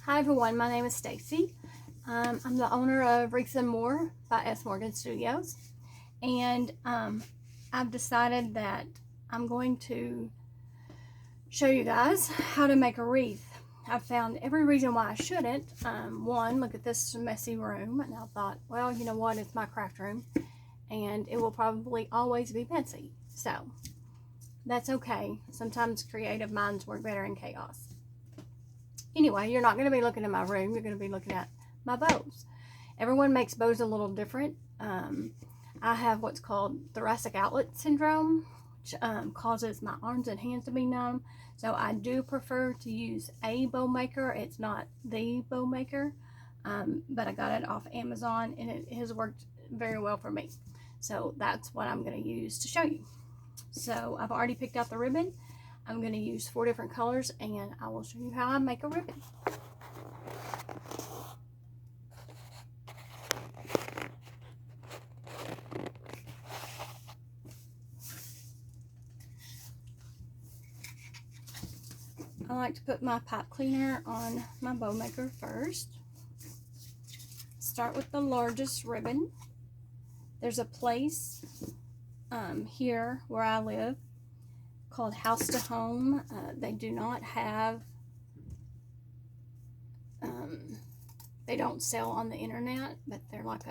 Hi everyone, my name is Stacy. I'm the owner of Reeks and More by S. Morgan Studios, and I've decided that I'm going to show you guys how to make a wreath. I've found every reason why I shouldn't. One, look at this messy room, and I thought, well, you know what, it's my craft room, and it will probably always be messy. So that's okay. Sometimes creative minds work better in chaos. Anyway, you're not going to be looking at my room. You're going to be looking at my bows. Everyone makes bows a little different. I have what's called thoracic outlet syndrome, which causes my arms and hands to be numb. So I do prefer to use a bow maker. It's not the bow maker, but I got it off Amazon and it has worked very well for me. So that's what I'm going to use to show you. So I've already picked out the ribbon. I'm going to use 4 different colors and I will show you how I make a ribbon. I like to put my pipe cleaner on my bow maker first. Start with the largest ribbon. There's a place here where I live called House to Home. They do not have, they don't sell on the internet, but they're like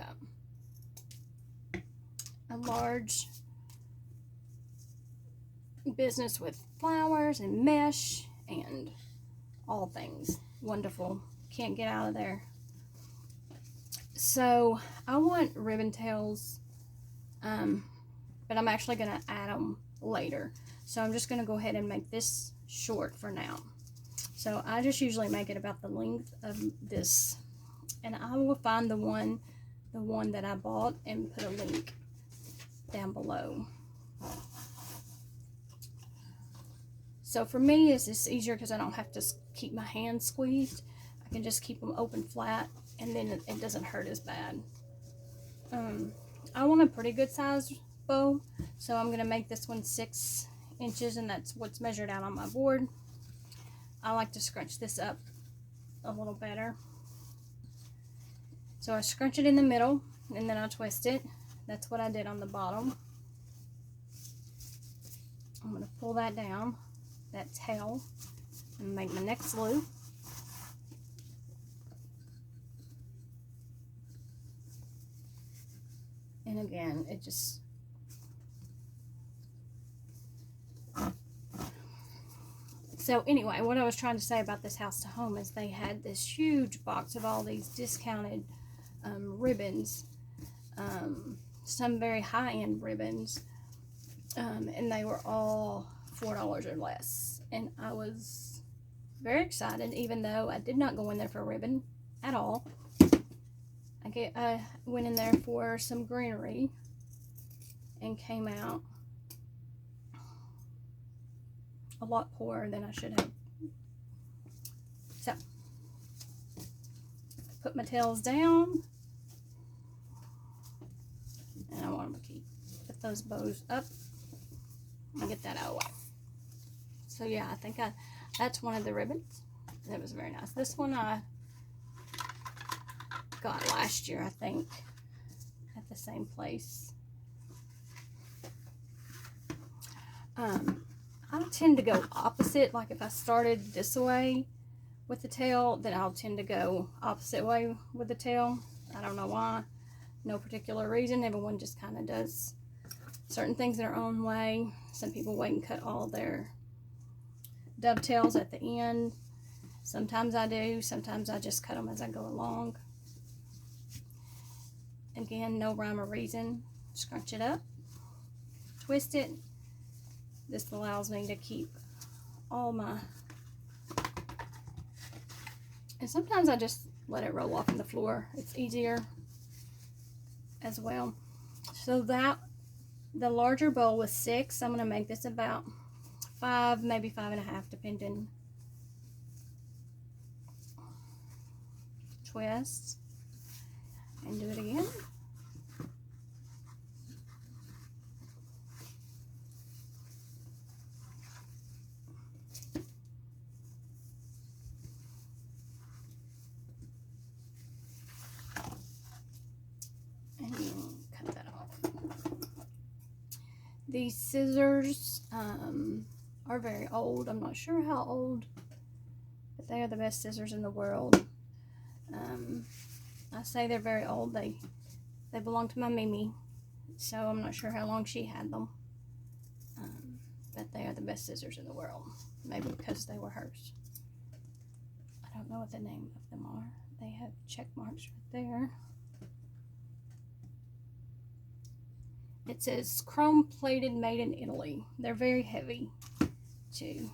a large business with flowers and mesh and all things wonderful. Can't get out of there. So I want ribbon tails, but I'm actually going to add them later. So I'm just going to go ahead and make this short for now. So I just usually make it about the length of this, and I will find the one that I bought and put a link down below. So for me, it's just easier because I don't have to keep my hands squeezed. I can just keep them open flat, and then it doesn't hurt as bad. I want a pretty good size bow, so I'm going to make this one 6 inches, and that's what's measured out on my board. I like to scrunch this up a little better. So I scrunch it in the middle, and then I twist it. That's what I did on the bottom. I'm going to pull that down, that tail, and make my next loop. And again, it just so anyway, what I was trying to say about this House to Home is they had this huge box of all these discounted ribbons, some very high-end ribbons, and they were all $4 or less. And I was very excited, even though I did not go in there for a ribbon at all. I went in there for some greenery and came out a lot poorer than I should have. So, put my tails down, and I want to put those bows up and get that out of the way. So yeah, I think that's one of the ribbons. That was very nice. This one I got last year, I think, at the same place. I tend to go opposite. Like if I started this way with the tail, then I'll tend to go opposite way with the tail. I don't know why. No particular reason. Everyone just kind of does certain things their own way. Some people wait and cut all their dovetails at the end. Sometimes I do. Sometimes I just cut them as I go along. Again, no rhyme or reason. Scrunch it up. Twist it. This allows me to keep all my, and sometimes I just let it roll off on the floor. It's easier as well. So that, the larger bowl was 6. I'm going to make this about 5, maybe 5.5, depending. Twist and do it again. These scissors are very old. I'm not sure how old, but they are the best scissors in the world. I say they're very old. They belong to my Mimi, so I'm not sure how long she had them. But they are the best scissors in the world. Maybe because they were hers. I don't know what the name of them are. They have check marks right there. It says chrome plated, made in Italy. They're very heavy too.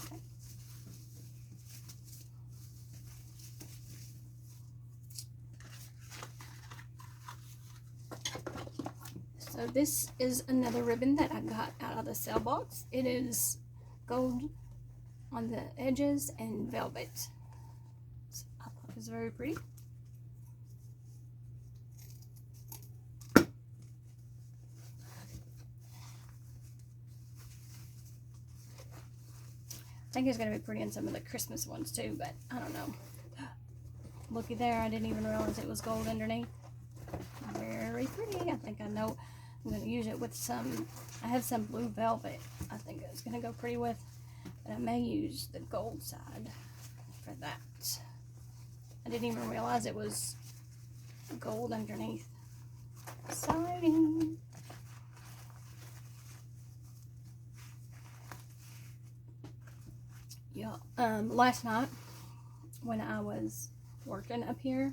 Okay. So this is another ribbon that I got out of the sale box. It is gold on the edges and velvet. So I thought it was very pretty. I think it's going to be pretty in some of the Christmas ones too, but I don't know. Looky there, I didn't even realize it was gold underneath. Very pretty. I think I know I'm going to use it with some, I have some blue velvet I think it's going to go pretty with, but I may use the gold side for that. I didn't even realize it was gold underneath. Exciting. Yeah, last night when I was working up here,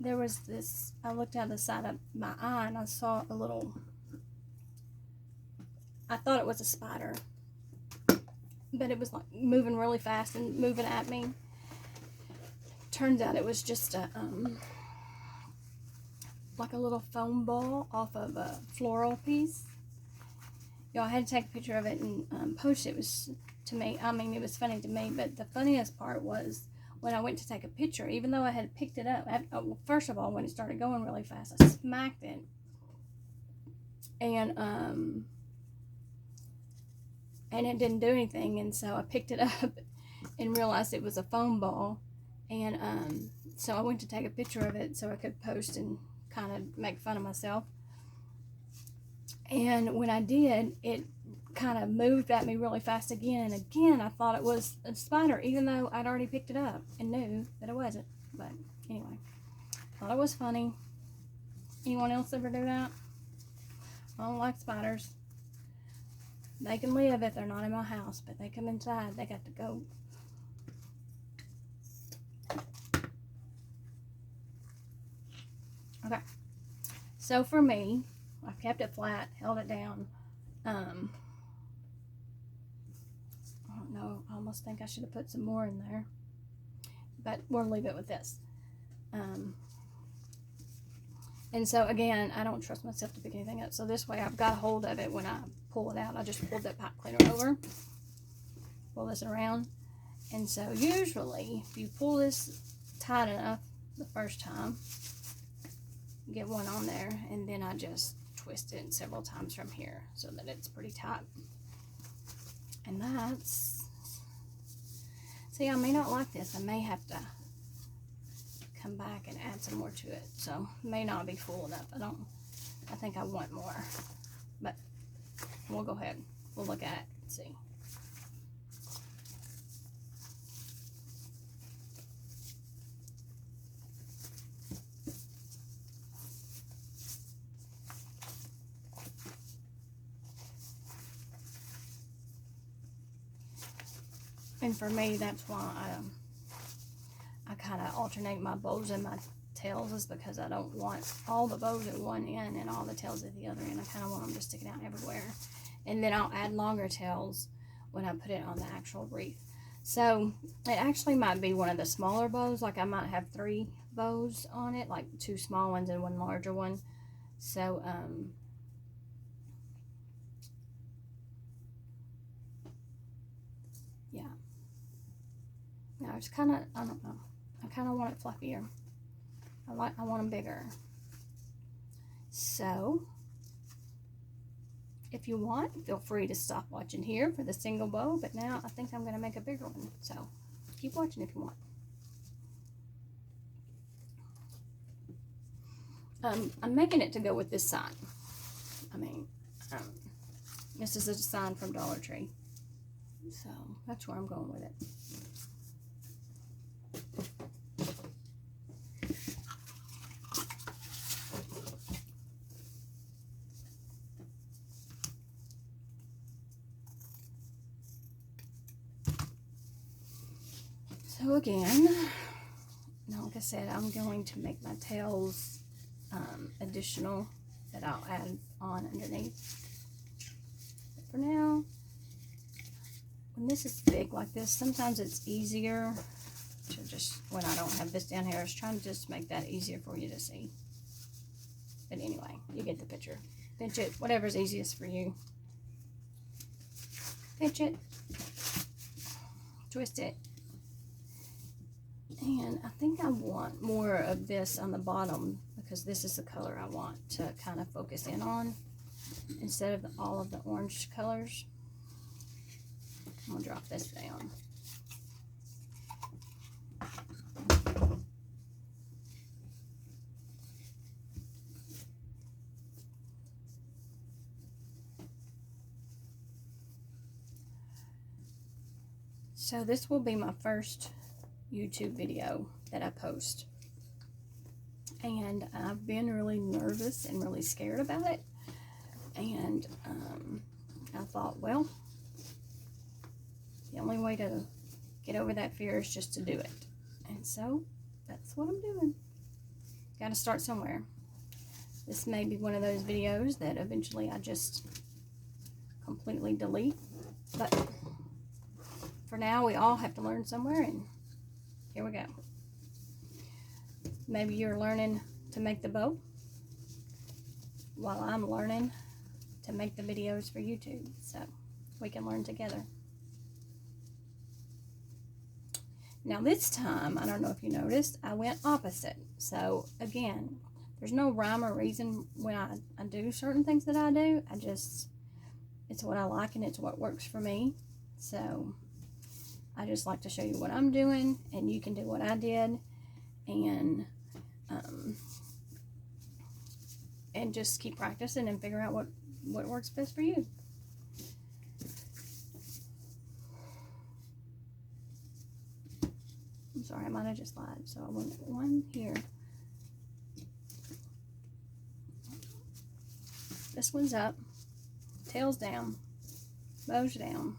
there was this, I looked out the side of my eye and I saw a little, I thought it was a spider, but it was like moving really fast and moving at me. Turns out it was just a, like a little foam ball off of a floral piece. Y'all, I had to take a picture of it and post it. It was, to me, I mean, it was funny to me, but the funniest part was when I went to take a picture, even though I had picked it up, well, first of all, when it started going really fast, I smacked it, and it didn't do anything, and so I picked it up and realized it was a foam ball, and so I went to take a picture of it so I could post and kind of make fun of myself, and when I did, it kind of moved at me really fast again, and again I thought it was a spider, even though I'd already picked it up and knew that it wasn't. But anyway, thought it was funny. Anyone else ever do that? I don't like spiders. They can live if they're not in my house, but they come inside, they got to go. Okay, so for me, I kept it flat, held it down. I don't know, I almost think I should have put some more in there, but we'll leave it with this. And so again, I don't trust myself to pick anything up, so this way I've got a hold of it when I pull it out. I just pulled that pipe cleaner over, pull this around, and so usually if you pull this tight enough the first time, get one on there, and then I just twist it several times from here so that it's pretty tight. And that's, see, I may not like this. I may have to come back and add some more to it, so may not be full enough. I think I want more, but we'll go ahead, we'll look at it and see. And for me, that's why I kind of alternate my bows and my tails, is because I don't want all the bows at one end and all the tails at the other end. I kind of want them to stick out everywhere. And then I'll add longer tails when I put it on the actual wreath. So it actually might be one of the smaller bows. Like I might have 3 bows on it, like 2 small ones and 1 larger one. So yeah. Now it's kind of, I don't know, I kind of want it fluffier. I want them bigger. So if you want, feel free to stop watching here for the single bow, but now I think I'm going to make a bigger one, so keep watching if you want. I'm making it to go with this sign. I mean, this is a sign from Dollar Tree. So that's where I'm going with it. So again, like I said, I'm going to make my tails additional that I'll add on underneath. But for now, when this is big like this, sometimes it's easier to just, when I don't have this down here, I was trying to just make that easier for you to see. But anyway, you get the picture. Pinch it, whatever's easiest for you. Pinch it, twist it. And I think I want more of this on the bottom because this is the color I want to kind of focus in on instead of all of the orange colors. I'm going to drop this down. So this will be my first YouTube video that I post, and I've been really nervous and really scared about it, and I thought, well, the only way to get over that fear is just to do it, and so that's what I'm doing. Gotta start somewhere. This may be one of those videos that eventually I just completely delete, but for now we all have to learn somewhere, and here we go. Maybe you're learning to make the bow while I'm learning to make the videos for YouTube, so we can learn together. Now this time, I don't know if you noticed, I went opposite. So again, there's no rhyme or reason when I do certain things that I do. It's what I like and it's what works for me. So I just like to show you what I'm doing, and you can do what I did, and just keep practicing and figure out what works best for you. I'm sorry, I might have just lied. So I want one here. This one's up, tail's down, bow's down.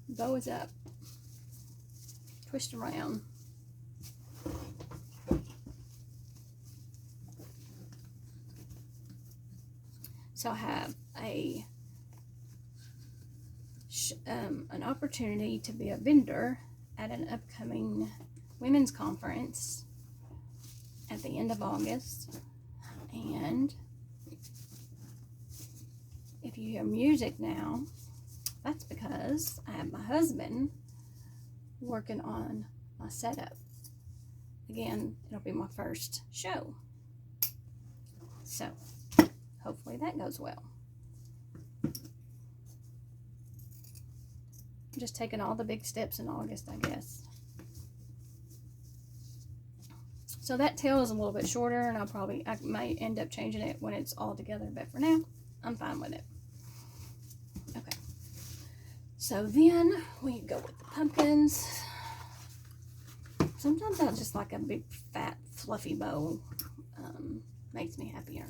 Bow is up, twist around, so I have an opportunity to be a vendor at an upcoming women's conference at the end of August, and if you hear music now, that's because I have my husband working on my setup. Again, it'll be my first show. So, hopefully that goes well. Just taking all the big steps in August, I guess. So that tail is a little bit shorter, and I might end up changing it when it's all together, but for now, I'm fine with it. Okay. So then we go with the pumpkins. Sometimes I just like a big, fat, fluffy bow. Makes me happier.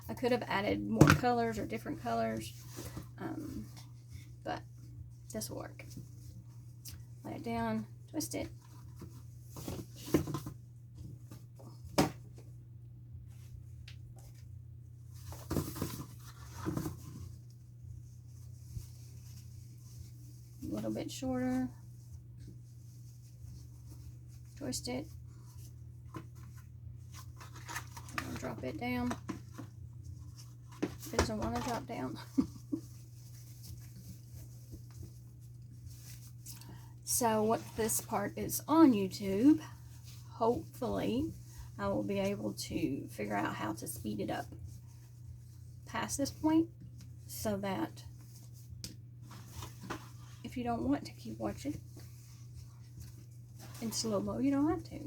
I could have added more colors or different colors, but this will work. Lay it down, twist it. A little bit shorter. Twist it. And drop it down. It doesn't want to drop down. So what this part is on YouTube, hopefully I will be able to figure out how to speed it up past this point, so that if you don't want to keep watching in slow-mo, you don't have to.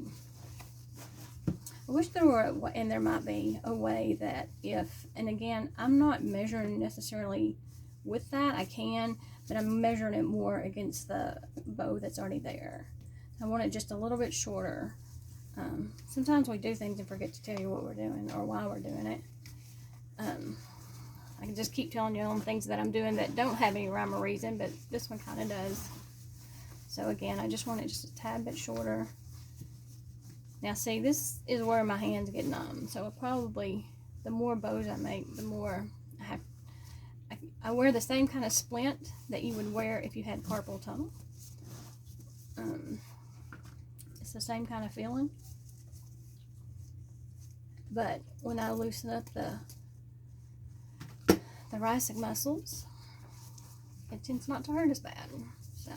I wish there were, and there might be a way that if, and again, I'm not measuring necessarily with that. I can, but I'm measuring it more against the bow that's already there. I want it just a little bit shorter. Sometimes we do things and forget to tell you what we're doing or why we're doing it. I can just keep telling you on things that I'm doing that don't have any rhyme or reason, but this one kind of does. So again, I just want it just a tad bit shorter. Now see, this is where my hands get numb. So probably the more bows I make, the more I have. I wear the same kind of splint that you would wear if you had carpal tunnel. It's the same kind of feeling. But when I loosen up the thoracic muscles, it tends not to hurt as bad. So,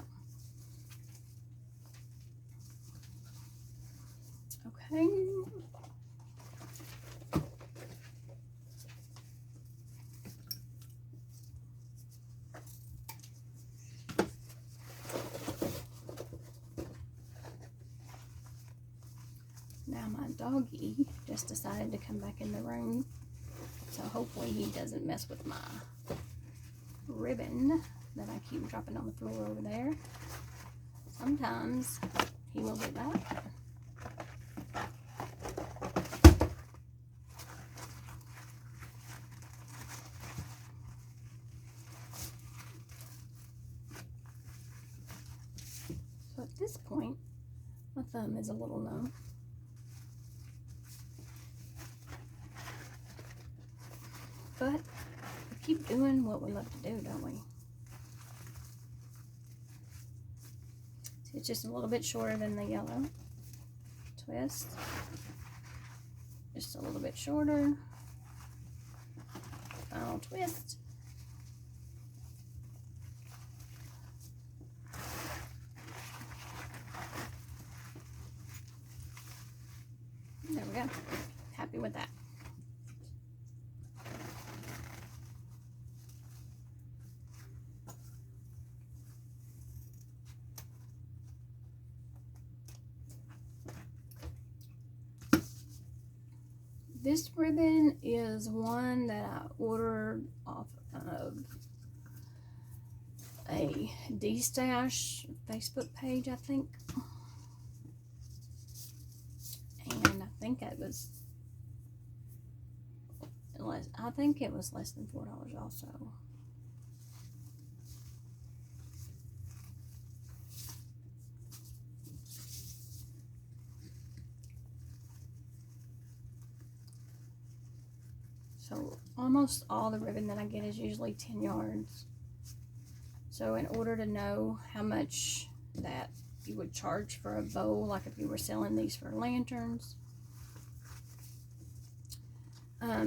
okay. Now my doggy just decided to come back in the room, so hopefully he doesn't mess with my ribbon that I keep dropping on the floor over there. Sometimes he will get back. So at this point, my thumb is a little numb. But we keep doing what we love to do, don't we? So it's just a little bit shorter than the yellow. Twist. Just a little bit shorter. Final twist. There we go. Happy with that. This ribbon is one that I ordered off of a D-Stash Facebook page, I think. And I think it was less than $4 also. So almost all the ribbon that I get is usually 10 yards. So in order to know how much that you would charge for a bow, like if you were selling these for lanterns,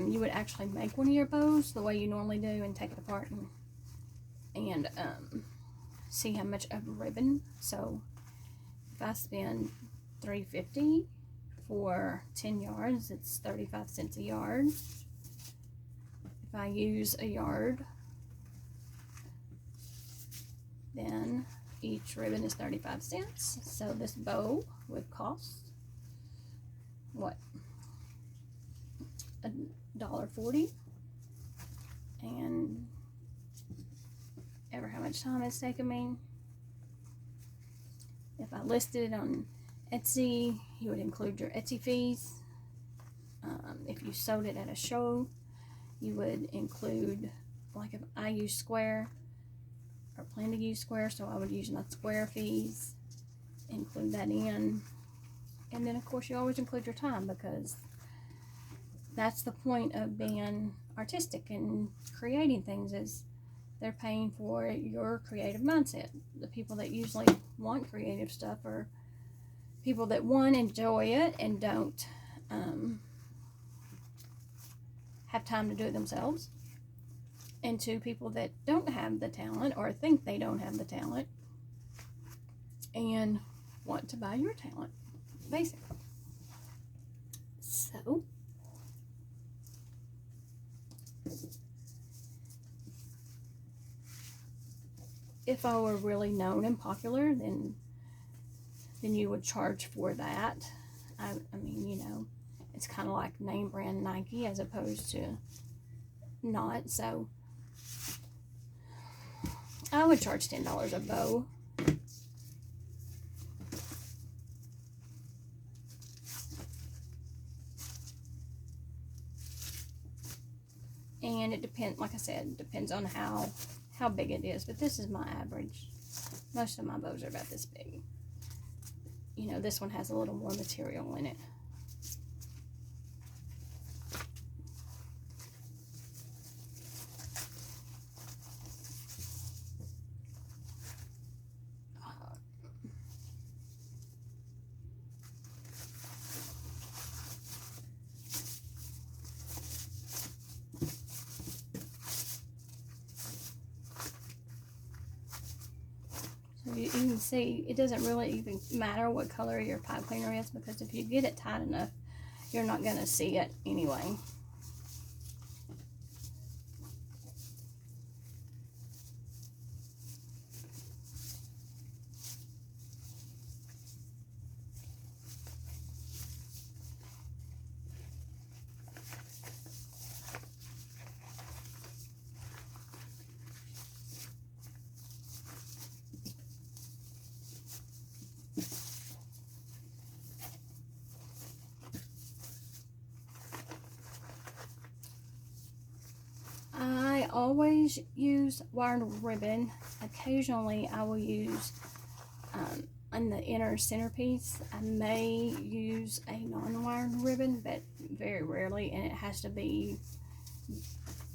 you would actually make one of your bows the way you normally do and take it apart and see how much of ribbon. So if I spend $3.50 for 10 yards, it's 35 cents a yard. If I use a yard, then each ribbon is 35 cents. So this bow would cost, what, $1.40, and ever how much time it's taken me. If I listed it on Etsy, you would include your Etsy fees. If you sold it at a show, you would include, like if I use Square or plan to use Square, so I would use my Square fees, include that in, and then of course you always include your time, because that's the point of being artistic and creating things, is they're paying for your creative mindset. The people that usually want creative stuff are people that, one, enjoy it and don't have time to do it themselves, and two, people that don't have the talent or think they don't have the talent and want to buy your talent, basically. So if I were really known and popular, then you would charge for that. I mean, you know, it's kind of like name brand Nike as opposed to not. So I would charge $10 a bow. And it depends, like I said, it depends on how big it is. But this is my average. Most of my bows are about this big. You know, this one has a little more material in it. You can see it doesn't really even matter what color your pipe cleaner is, because if you get it tight enough, you're not going to see it anyway. I always use wired ribbon. Occasionally I will use on the inner centerpiece, I may use a non-wired ribbon, but very rarely, and it has to be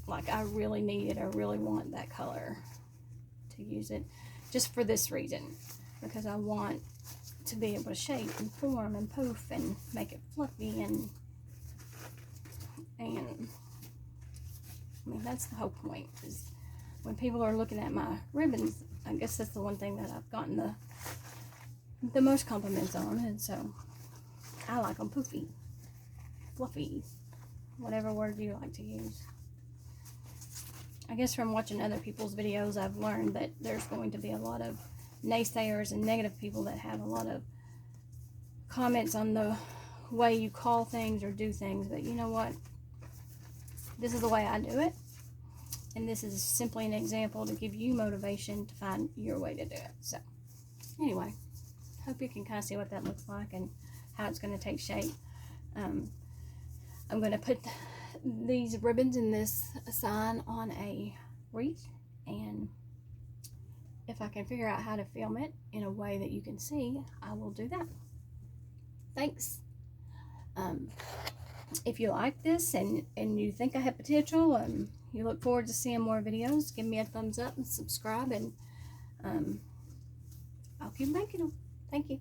like I really need it or really want that color to use it, just for this reason, because I want to be able to shape and form and poof and make it fluffy, and I mean, that's the whole point, is when people are looking at my ribbons, I guess that's the one thing that I've gotten the most compliments on, and so I like them poofy, fluffy, whatever word you like to use. I guess from watching other people's videos, I've learned that there's going to be a lot of naysayers and negative people that have a lot of comments on the way you call things or do things, but you know what? This is the way I do it, and this is simply an example to give you motivation to find your way to do it. So anyway, hope you can kind of see what that looks like and how it's going to take shape. I'm going to put these ribbons in this sign on a wreath, and if I can figure out how to film it in a way that you can see, I will do that. Thanks. If you like this and you think I have potential and you look forward to seeing more videos, give me a thumbs up and subscribe, and I'll keep making them. Thank you.